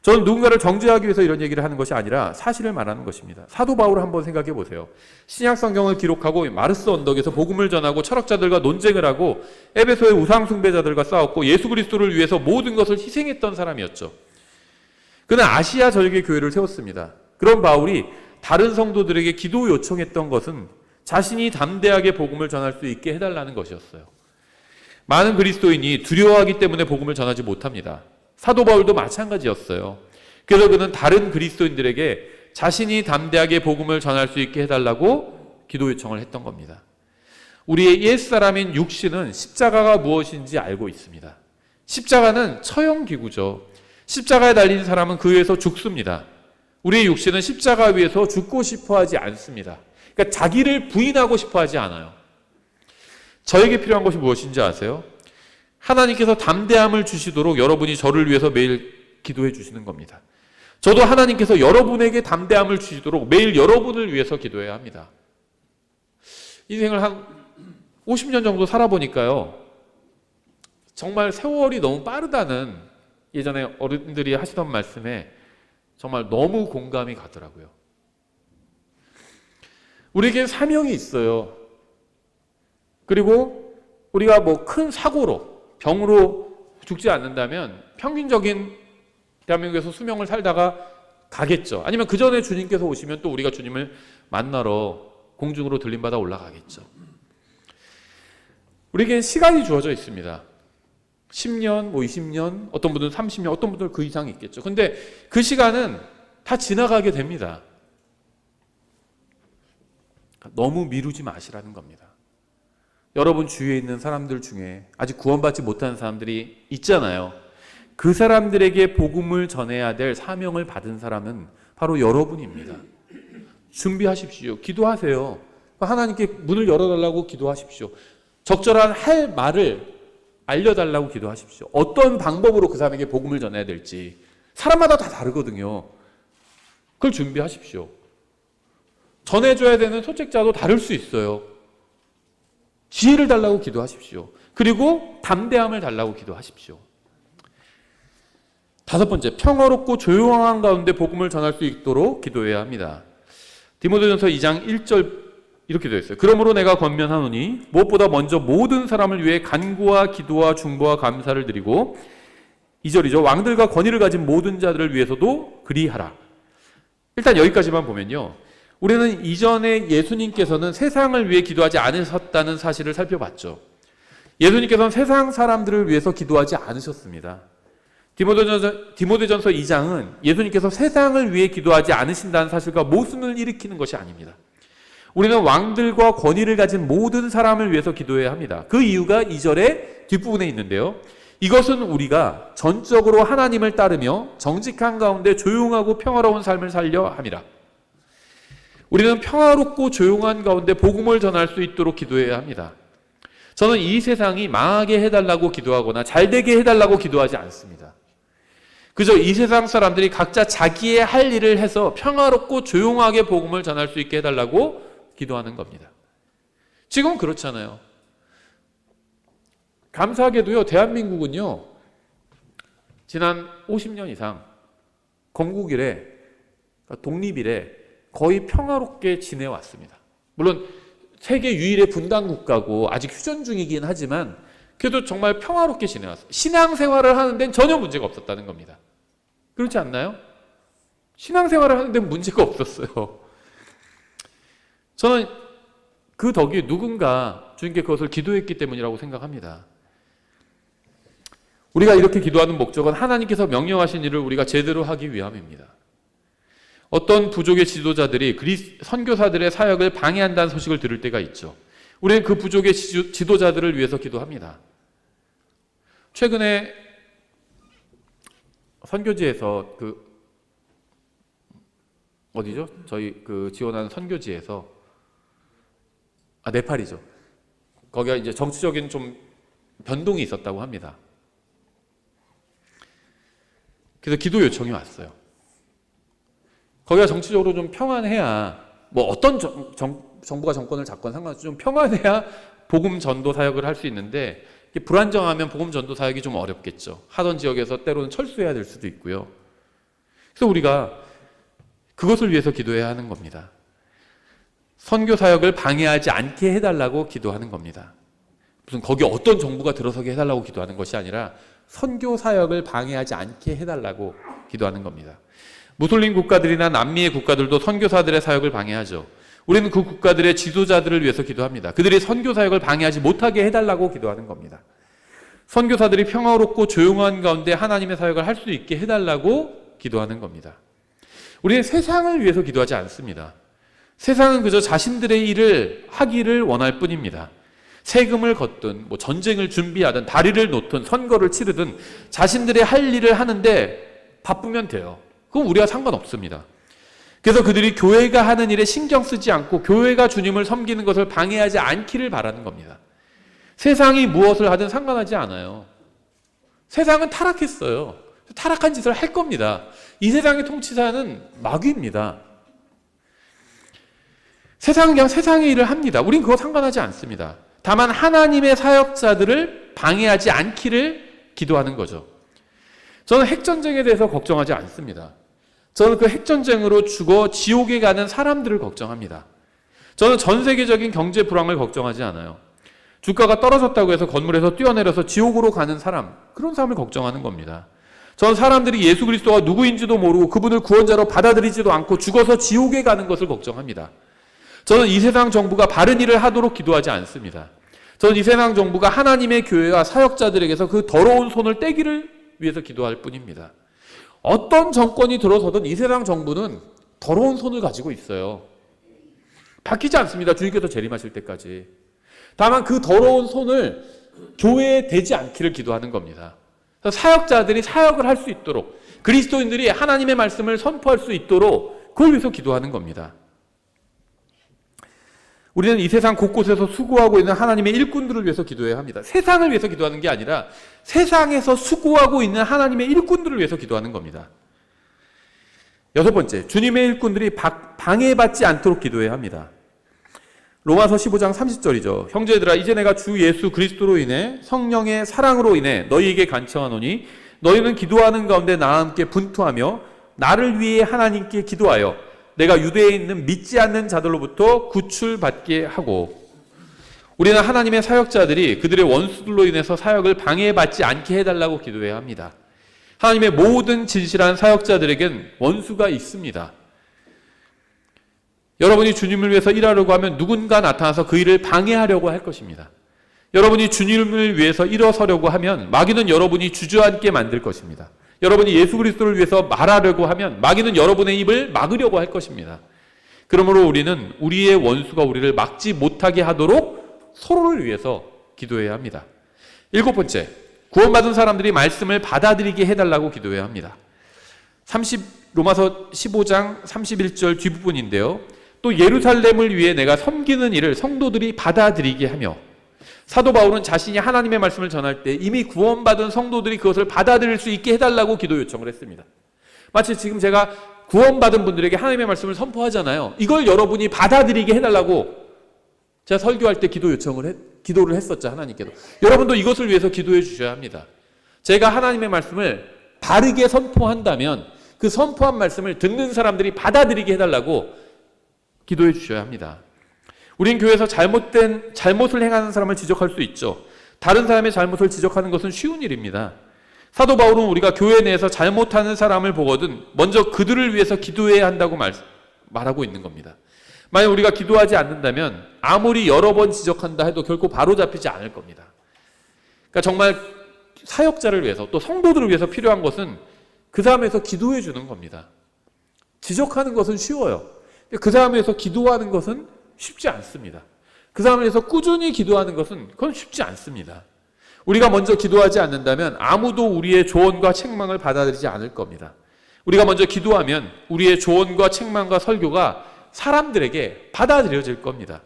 저는 누군가를 정죄하기 위해서 이런 얘기를 하는 것이 아니라 사실을 말하는 것입니다. 사도 바울을 한번 생각해 보세요. 신약 성경을 기록하고 마르스 언덕에서 복음을 전하고 철학자들과 논쟁을 하고 에베소의 우상 숭배자들과 싸웠고 예수 그리스도를 위해서 모든 것을 희생했던 사람이었죠. 그는 아시아 절개 교회를 세웠습니다. 그런 바울이 다른 성도들에게 기도 요청했던 것은 자신이 담대하게 복음을 전할 수 있게 해달라는 것이었어요. 많은 그리스도인이 두려워하기 때문에 복음을 전하지 못합니다. 사도 바울도 마찬가지였어요. 그래서 그는 다른 그리스도인들에게 자신이 담대하게 복음을 전할 수 있게 해달라고 기도 요청을 했던 겁니다. 우리의 옛사람인 육신은 십자가가 무엇인지 알고 있습니다. 십자가는 처형기구죠. 십자가에 달린 사람은 그 위에서 죽습니다. 우리의 육신은 십자가 위에서 죽고 싶어 하지 않습니다. 그러니까 자기를 부인하고 싶어 하지 않아요. 저에게 필요한 것이 무엇인지 아세요? 하나님께서 담대함을 주시도록 여러분이 저를 위해서 매일 기도해 주시는 겁니다. 저도 하나님께서 여러분에게 담대함을 주시도록 매일 여러분을 위해서 기도해야 합니다. 인생을 한 50년 정도 살아보니까요, 정말 세월이 너무 빠르다는 예전에 어른들이 하시던 말씀에 정말 너무 공감이 가더라고요. 우리에게 사명이 있어요. 그리고 우리가 큰 사고로 병으로 죽지 않는다면 평균적인 대한민국에서 수명을 살다가 가겠죠. 아니면 그 전에 주님께서 오시면 또 우리가 주님을 만나러 공중으로 들림받아 올라가겠죠. 우리에게는 시간이 주어져 있습니다. 10년, 20년, 어떤 분들은 30년, 어떤 분들은 그 이상이 있겠죠. 근데 그 시간은 다 지나가게 됩니다. 너무 미루지 마시라는 겁니다. 여러분 주위에 있는 사람들 중에 아직 구원받지 못한 사람들이 있잖아요. 그 사람들에게 복음을 전해야 될 사명을 받은 사람은 바로 여러분입니다. 준비하십시오. 기도하세요. 하나님께 문을 열어달라고 기도하십시오. 적절한 할 말을 알려달라고 기도하십시오. 어떤 방법으로 그 사람에게 복음을 전해야 될지 사람마다 다 다르거든요. 그걸 준비하십시오. 전해줘야 되는 소책자도 다를 수 있어요. 지혜를 달라고 기도하십시오. 그리고 담대함을 달라고 기도하십시오. 5번째, 평화롭고 조용한 가운데 복음을 전할 수 있도록 기도해야 합니다. 디모데전서 2장 1절 이렇게 되어 있어요. 그러므로 내가 권면하노니 무엇보다 먼저 모든 사람을 위해 간구와 기도와 중보와 감사를 드리고 2절이죠. 왕들과 권위를 가진 모든 자들을 위해서도 그리하라. 일단 여기까지만 보면요. 우리는 이전에 예수님께서는 세상을 위해 기도하지 않으셨다는 사실을 살펴봤죠. 예수님께서는 세상 사람들을 위해서 기도하지 않으셨습니다. 디모데전서 2장은 예수님께서 세상을 위해 기도하지 않으신다는 사실과 모순을 일으키는 것이 아닙니다. 우리는 왕들과 권위를 가진 모든 사람을 위해서 기도해야 합니다. 그 이유가 2절의 뒷부분에 있는데요. 이것은 우리가 전적으로 하나님을 따르며 정직한 가운데 조용하고 평화로운 삶을 살려 함이라. 우리는 평화롭고 조용한 가운데 복음을 전할 수 있도록 기도해야 합니다. 저는 이 세상이 망하게 해달라고 기도하거나 잘되게 해달라고 기도하지 않습니다. 그저 이 세상 사람들이 각자 자기의 할 일을 해서 평화롭고 조용하게 복음을 전할 수 있게 해달라고 기도하는 겁니다. 지금 그렇잖아요. 감사하게도요, 대한민국은요, 지난 50년 이상 건국 이래, 독립 이래 거의 평화롭게 지내왔습니다. 물론 세계 유일의 분단 국가고 아직 휴전 중이긴 하지만 그래도 정말 평화롭게 지내왔어요. 신앙생활을 하는 데는 전혀 문제가 없었다는 겁니다. 그렇지 않나요? 신앙생활을 하는 데는 문제가 없었어요. 저는 그 덕이 누군가 주님께 그것을 기도했기 때문이라고 생각합니다. 우리가 이렇게 기도하는 목적은 하나님께서 명령하신 일을 우리가 제대로 하기 위함입니다. 어떤 부족의 지도자들이 선교사들의 사역을 방해한다는 소식을 들을 때가 있죠. 우리는 그 부족의 지도자들을 위해서 기도합니다. 최근에 선교지에서 어디죠? 저희 지원하는 선교지에서 네팔이죠. 거기가 이제 정치적인 좀 변동이 있었다고 합니다. 그래서 기도 요청이 왔어요. 거기가 정치적으로 좀 평안해야, 뭐 어떤 정부가 정권을 잡건 상관없이 좀 평안해야 복음 전도 사역을 할 수 있는데, 불안정하면 복음 전도 사역이 좀 어렵겠죠. 하던 지역에서 때로는 철수해야 될 수도 있고요. 그래서 우리가 그것을 위해서 기도해야 하는 겁니다. 선교 사역을 방해하지 않게 해달라고 기도하는 겁니다. 무슨 거기 어떤 정부가 들어서게 해달라고 기도하는 것이 아니라 선교 사역을 방해하지 않게 해달라고 기도하는 겁니다. 무슬림 국가들이나 남미의 국가들도 선교사들의 사역을 방해하죠. 우리는 그 국가들의 지도자들을 위해서 기도합니다. 그들이 선교 사역을 방해하지 못하게 해달라고 기도하는 겁니다. 선교사들이 평화롭고 조용한 가운데 하나님의 사역을 할 수 있게 해달라고 기도하는 겁니다. 우리는 세상을 위해서 기도하지 않습니다. 세상은 그저 자신들의 일을 하기를 원할 뿐입니다. 세금을 걷든 전쟁을 준비하든 다리를 놓든 선거를 치르든 자신들의 할 일을 하는데 바쁘면 돼요. 그건 우리가 상관없습니다. 그래서 그들이 교회가 하는 일에 신경 쓰지 않고 교회가 주님을 섬기는 것을 방해하지 않기를 바라는 겁니다. 세상이 무엇을 하든 상관하지 않아요. 세상은 타락했어요. 타락한 짓을 할 겁니다. 이 세상의 통치자는 마귀입니다. 세상은 그냥 세상의 일을 합니다. 우린 그거 상관하지 않습니다. 다만 하나님의 사역자들을 방해하지 않기를 기도하는 거죠. 저는 핵전쟁에 대해서 걱정하지 않습니다. 저는 그 핵전쟁으로 죽어 지옥에 가는 사람들을 걱정합니다. 저는 전 세계적인 경제 불황을 걱정하지 않아요. 주가가 떨어졌다고 해서 건물에서 뛰어내려서 지옥으로 가는 사람, 그런 사람을 걱정하는 겁니다. 전 사람들이 예수 그리스도가 누구인지도 모르고 그분을 구원자로 받아들이지도 않고 죽어서 지옥에 가는 것을 걱정합니다. 저는 이 세상 정부가 바른 일을 하도록 기도하지 않습니다. 저는 이 세상 정부가 하나님의 교회와 사역자들에게서 그 더러운 손을 떼기를 위해서 기도할 뿐입니다. 어떤 정권이 들어서든 이 세상 정부는 더러운 손을 가지고 있어요. 바뀌지 않습니다. 주님께서 재림하실 때까지. 다만 그 더러운 손을 교회에 대지 않기를 기도하는 겁니다. 그래서 사역자들이 사역을 할 수 있도록, 그리스도인들이 하나님의 말씀을 선포할 수 있도록 그걸 위해서 기도하는 겁니다. 우리는 이 세상 곳곳에서 수고하고 있는 하나님의 일꾼들을 위해서 기도해야 합니다. 세상을 위해서 기도하는 게 아니라 세상에서 수고하고 있는 하나님의 일꾼들을 위해서 기도하는 겁니다. 여섯 번째, 주님의 일꾼들이 방해받지 않도록 기도해야 합니다. 로마서 15장 30절이죠. 형제들아, 이제 내가 주 예수 그리스도로 인해 성령의 사랑으로 인해 너희에게 간청하노니 너희는 기도하는 가운데 나와 함께 분투하며 나를 위해 하나님께 기도하여 내가 유대에 있는 믿지 않는 자들로부터 구출받게 하고. 우리는 하나님의 사역자들이 그들의 원수들로 인해서 사역을 방해받지 않게 해달라고 기도해야 합니다. 하나님의 모든 진실한 사역자들에겐 원수가 있습니다. 여러분이 주님을 위해서 일하려고 하면 누군가 나타나서 그 일을 방해하려고 할 것입니다. 여러분이 주님을 위해서 일어서려고 하면 마귀는 여러분이 주저앉게 만들 것입니다. 여러분이 예수 그리스도를 위해서 말하려고 하면 마귀는 여러분의 입을 막으려고 할 것입니다. 그러므로 우리는 우리의 원수가 우리를 막지 못하게 하도록 서로를 위해서 기도해야 합니다. 일곱 번째, 구원받은 사람들이 말씀을 받아들이게 해달라고 기도해야 합니다. 로마서 15장 31절 뒷부분인데요. 또 예루살렘을 위해 내가 섬기는 일을 성도들이 받아들이게 하며, 사도 바울은 자신이 하나님의 말씀을 전할 때 이미 구원받은 성도들이 그것을 받아들일 수 있게 해달라고 기도 요청을 했습니다. 마치 지금 제가 구원받은 분들에게 하나님의 말씀을 선포하잖아요. 이걸 여러분이 받아들이게 해달라고 제가 설교할 때 기도를 했었죠, 하나님께도. 여러분도 이것을 위해서 기도해 주셔야 합니다. 제가 하나님의 말씀을 바르게 선포한다면 그 선포한 말씀을 듣는 사람들이 받아들이게 해달라고 기도해 주셔야 합니다. 우린 교회에서 잘못을 행하는 사람을 지적할 수 있죠. 다른 사람의 잘못을 지적하는 것은 쉬운 일입니다. 사도 바울은 우리가 교회 내에서 잘못하는 사람을 보거든 먼저 그들을 위해서 기도해야 한다고 말하고 있는 겁니다. 만약 우리가 기도하지 않는다면 아무리 여러 번 지적한다 해도 결코 바로잡히지 않을 겁니다. 그러니까 정말 사역자를 위해서 또 성도들을 위해서 필요한 것은 그 사람에 대해서 기도해 주는 겁니다. 지적하는 것은 쉬워요. 그 사람에 대해서 기도하는 것은 쉽지 않습니다. 그 사람을 위해서 꾸준히 기도하는 것은 그건 쉽지 않습니다. 우리가 먼저 기도하지 않는다면 아무도 우리의 조언과 책망을 받아들이지 않을 겁니다. 우리가 먼저 기도하면 우리의 조언과 책망과 설교가 사람들에게 받아들여질 겁니다.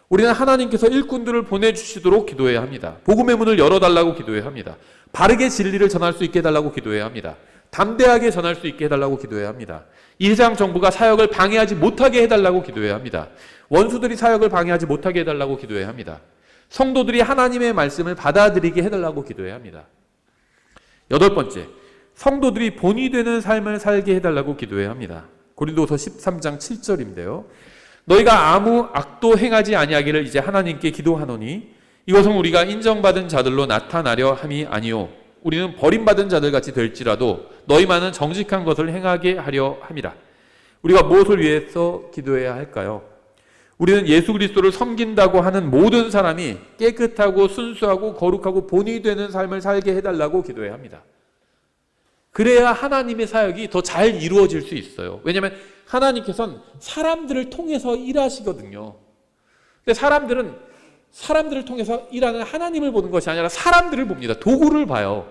우리는 하나님께서 일꾼들을 보내주시도록 기도해야 합니다. 복음의 문을 열어달라고 기도해야 합니다. 바르게 진리를 전할 수 있게 해달라고 기도해야 합니다. 담대하게 전할 수 있게 해달라고 기도해야 합니다. 이 세상 정부가 사역을 방해하지 못하게 해달라고 기도해야 합니다. 원수들이 사역을 방해하지 못하게 해달라고 기도해야 합니다. 성도들이 하나님의 말씀을 받아들이게 해달라고 기도해야 합니다. 여덟 번째, 성도들이 본이 되는 삶을 살게 해달라고 기도해야 합니다. 고린도서 13장 7절인데요. 너희가 아무 악도 행하지 아니하기를 이제 하나님께 기도하노니 이것은 우리가 인정받은 자들로 나타나려 함이 아니요 우리는 버림받은 자들 같이 될지라도 너희만은 정직한 것을 행하게 하려 함이라. 우리가 무엇을 위해서 기도해야 할까요? 우리는 예수 그리스도를 섬긴다고 하는 모든 사람이 깨끗하고 순수하고 거룩하고 본이 되는 삶을 살게 해달라고 기도해야 합니다. 그래야 하나님의 사역이 더 잘 이루어질 수 있어요. 왜냐하면 하나님께서는 사람들을 통해서 일하시거든요. 근데 사람들을 통해서 일하는 하나님을 보는 것이 아니라 사람들을 봅니다. 도구를 봐요.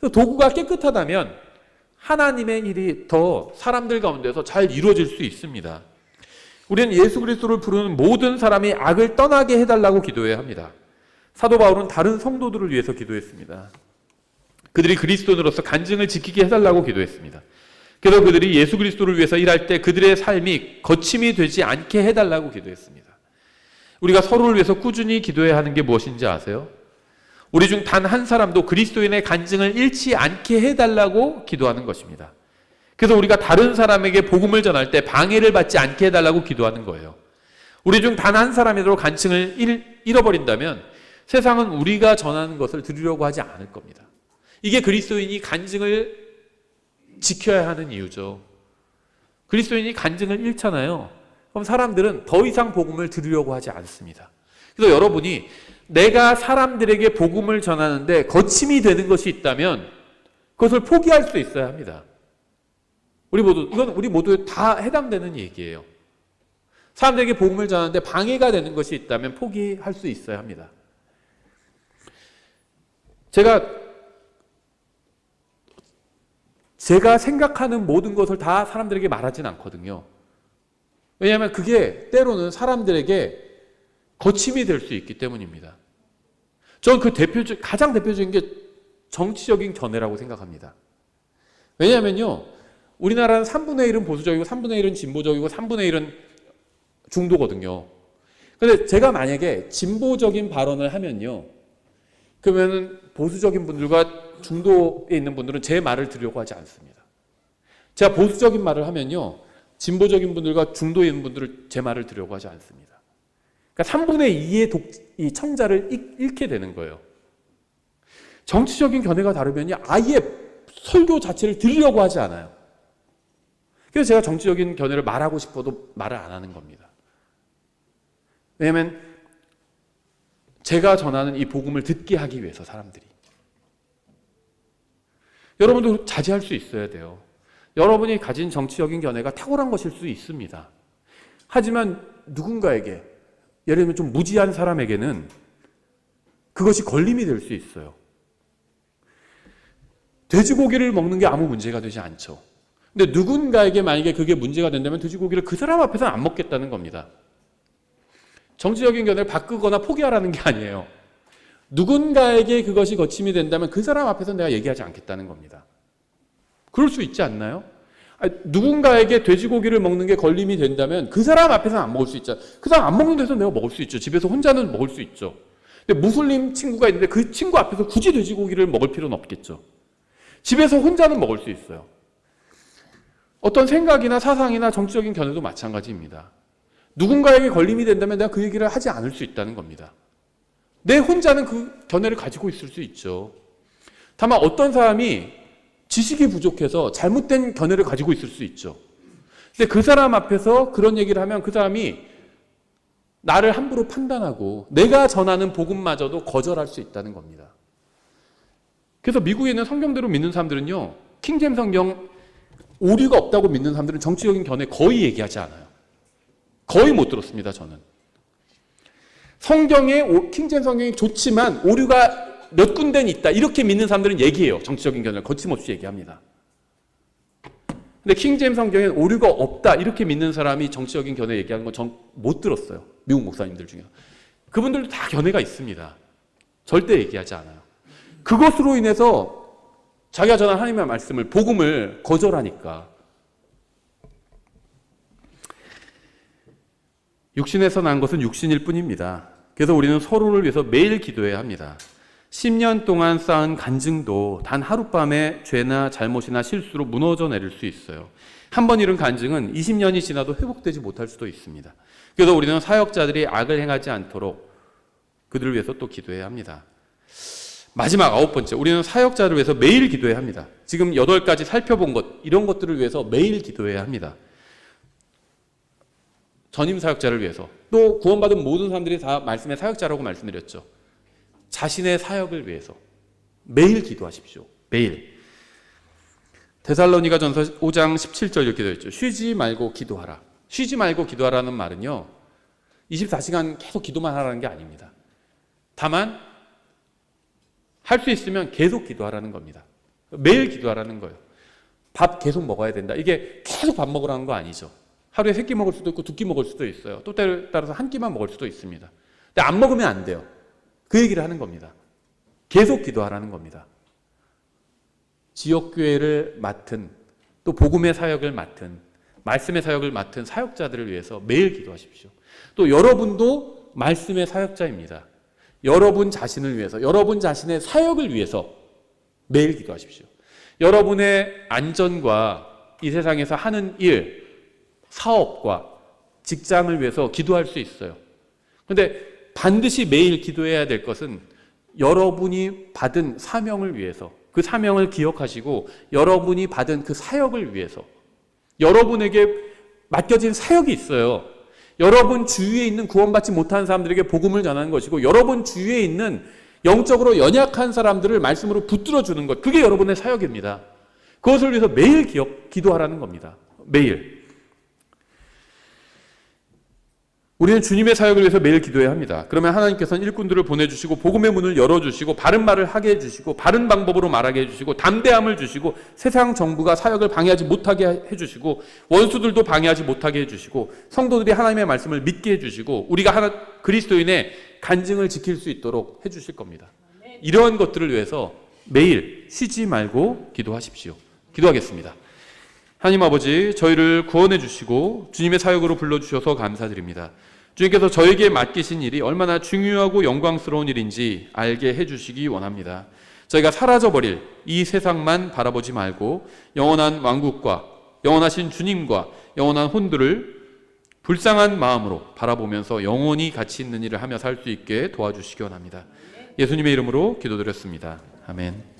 도구가 깨끗하다면 하나님의 일이 더 사람들 가운데서 잘 이루어질 수 있습니다. 우리는 예수 그리스도를 부르는 모든 사람이 악을 떠나게 해달라고 기도해야 합니다. 사도 바울은 다른 성도들을 위해서 기도했습니다. 그들이 그리스도인으로서 간증을 지키게 해달라고 기도했습니다. 그래서 그들이 예수 그리스도를 위해서 일할 때 그들의 삶이 거침이 되지 않게 해달라고 기도했습니다. 우리가 서로를 위해서 꾸준히 기도해야 하는 게 무엇인지 아세요? 우리 중 단 한 사람도 그리스도인의 간증을 잃지 않게 해달라고 기도하는 것입니다. 그래서 우리가 다른 사람에게 복음을 전할 때 방해를 받지 않게 해달라고 기도하는 거예요. 우리 중 단 한 사람이라도 간증을 잃어버린다면 세상은 우리가 전하는 것을 들으려고 하지 않을 겁니다. 이게 그리스도인이 간증을 지켜야 하는 이유죠. 그리스도인이 간증을 잃잖아요. 그럼 사람들은 더 이상 복음을 들으려고 하지 않습니다. 그래서 여러분이 내가 사람들에게 복음을 전하는데 거침이 되는 것이 있다면 그것을 포기할 수 있어야 합니다. 이건 우리 모두 다 해당되는 얘기예요. 사람들에게 복음을 전하는데 방해가 되는 것이 있다면 포기할 수 있어야 합니다. 제가 제가 생각하는 모든 것을 다 사람들에게 말하진 않거든요. 왜냐하면 그게 때로는 사람들에게 거침이 될 수 있기 때문입니다. 저는 가장 대표적인 게 정치적인 견해라고 생각합니다. 왜냐하면요, 우리나라는 3분의 1은 보수적이고 3분의 1은 진보적이고 3분의 1은 중도거든요. 근데 제가 만약에 진보적인 발언을 하면요, 그러면은 보수적인 분들과 중도에 있는 분들은 제 말을 들으려고 하지 않습니다. 제가 보수적인 말을 하면요, 진보적인 분들과 중도에 있는 분들은 제 말을 들으려고 하지 않습니다. 그러니까 3분의 2의 이 청자를 잃게 되는 거예요. 정치적인 견해가 다르면요, 아예 설교 자체를 들으려고 하지 않아요. 그래서 제가 정치적인 견해를 말하고 싶어도 말을 안 하는 겁니다. 왜냐하면 제가 전하는 이 복음을 듣게 하기 위해서 사람들이. 여러분도 자제할 수 있어야 돼요. 여러분이 가진 정치적인 견해가 탁월한 것일 수 있습니다. 하지만 누군가에게, 예를 들면 좀 무지한 사람에게는 그것이 걸림이 될 수 있어요. 돼지고기를 먹는 게 아무 문제가 되지 않죠. 근데 누군가에게 만약에 그게 문제가 된다면 돼지고기를 그 사람 앞에서는 안 먹겠다는 겁니다. 정치적인 견해를 바꾸거나 포기하라는 게 아니에요. 누군가에게 그것이 거침이 된다면 그 사람 앞에서 내가 얘기하지 않겠다는 겁니다. 그럴 수 있지 않나요? 누군가에게 돼지고기를 먹는 게 걸림이 된다면 그 사람 앞에서는 안 먹을 수 있잖아요. 그 사람 안 먹는 데서 내가 먹을 수 있죠. 집에서 혼자는 먹을 수 있죠. 근데 무슬림 친구가 있는데 그 친구 앞에서 굳이 돼지고기를 먹을 필요는 없겠죠. 집에서 혼자는 먹을 수 있어요. 어떤 생각이나 사상이나 정치적인 견해도 마찬가지입니다. 누군가에게 걸림이 된다면 내가 그 얘기를 하지 않을 수 있다는 겁니다. 내 혼자는 그 견해를 가지고 있을 수 있죠. 다만 어떤 사람이 지식이 부족해서 잘못된 견해를 가지고 있을 수 있죠. 근데 그 사람 앞에서 그런 얘기를 하면 그 사람이 나를 함부로 판단하고 내가 전하는 복음마저도 거절할 수 있다는 겁니다. 그래서 미국에 있는 성경대로 믿는 사람들은요, 킹제임스 성경 오류가 없다고 믿는 사람들은 정치적인 견해 거의 얘기하지 않아요. 거의 못 들었습니다, 저는. 킹제임스 성경이 좋지만 오류가 몇 군데는 있다, 이렇게 믿는 사람들은 얘기해요. 정치적인 견해를 거침없이 얘기합니다. 근데 킹제임스 성경에 오류가 없다, 이렇게 믿는 사람이 정치적인 견해 얘기하는 건 전 못 들었어요. 미국 목사님들 중에. 그분들도 다 견해가 있습니다. 절대 얘기하지 않아요. 그것으로 인해서 자기가 전한 하나님의 말씀을, 복음을 거절하니까. 육신에서 난 것은 육신일 뿐입니다. 그래서 우리는 서로를 위해서 매일 기도해야 합니다. 10년 동안 쌓은 간증도 단 하룻밤에 죄나 잘못이나 실수로 무너져 내릴 수 있어요. 한 번 잃은 간증은 20년이 지나도 회복되지 못할 수도 있습니다. 그래서 우리는 사역자들이 악을 행하지 않도록 그들을 위해서 또 기도해야 합니다. 마지막 9번째, 우리는 사역자를 위해서 매일 기도해야 합니다. 지금 8가지 살펴본 것, 이런 것들을 위해서 매일 기도해야 합니다. 전임 사역자를 위해서, 또 구원받은 모든 사람들이 다 말씀의 사역자라고 말씀드렸죠. 자신의 사역을 위해서 매일 기도하십시오. 매일. 데살로니가전서 5장 17절 이렇게 되어 있죠. 쉬지 말고 기도하라. 쉬지 말고 기도하라는 말은요, 24시간 계속 기도만 하라는 게 아닙니다. 다만 할 수 있으면 계속 기도하라는 겁니다. 매일 기도하라는 거예요. 밥 계속 먹어야 된다. 이게 계속 밥 먹으라는 거 아니죠. 하루에 3끼 먹을 수도 있고 2끼 먹을 수도 있어요. 또 때에 따라서 1끼만 먹을 수도 있습니다. 근데 안 먹으면 안 돼요. 그 얘기를 하는 겁니다. 계속 기도하라는 겁니다. 지역교회를 맡은, 또 복음의 사역을 맡은, 말씀의 사역을 맡은 사역자들을 위해서 매일 기도하십시오. 또 여러분도 말씀의 사역자입니다. 여러분 자신을 위해서, 여러분 자신의 사역을 위해서 매일 기도하십시오. 여러분의 안전과 이 세상에서 하는 일, 사업과 직장을 위해서 기도할 수 있어요. 그런데 반드시 매일 기도해야 될 것은 여러분이 받은 사명을 위해서, 그 사명을 기억하시고 여러분이 받은 그 사역을 위해서, 여러분에게 맡겨진 사역이 있어요. 여러분 주위에 있는 구원받지 못한 사람들에게 복음을 전하는 것이고, 여러분 주위에 있는 영적으로 연약한 사람들을 말씀으로 붙들어 주는 것, 그게 여러분의 사역입니다. 그것을 위해서 매일 기도하라는 겁니다. 매일. 우리는 주님의 사역을 위해서 매일 기도해야 합니다. 그러면 하나님께서는 일꾼들을 보내주시고 복음의 문을 열어주시고 바른 말을 하게 해주시고 바른 방법으로 말하게 해주시고 담대함을 주시고 세상 정부가 사역을 방해하지 못하게 해주시고 원수들도 방해하지 못하게 해주시고 성도들이 하나님의 말씀을 믿게 해주시고 우리가 그리스도인의 간증을 지킬 수 있도록 해주실 겁니다. 이러한 것들을 위해서 매일 쉬지 말고 기도하십시오. 기도하겠습니다. 하나님 아버지, 저희를 구원해 주시고 주님의 사역으로 불러주셔서 감사드립니다. 주님께서 저에게 맡기신 일이 얼마나 중요하고 영광스러운 일인지 알게 해주시기 원합니다. 저희가 사라져버릴 이 세상만 바라보지 말고 영원한 왕국과 영원하신 주님과 영원한 혼들을 불쌍한 마음으로 바라보면서 영원히 가치 있는 일을 하며 살 수 있게 도와주시기 원합니다. 예수님의 이름으로 기도드렸습니다. 아멘.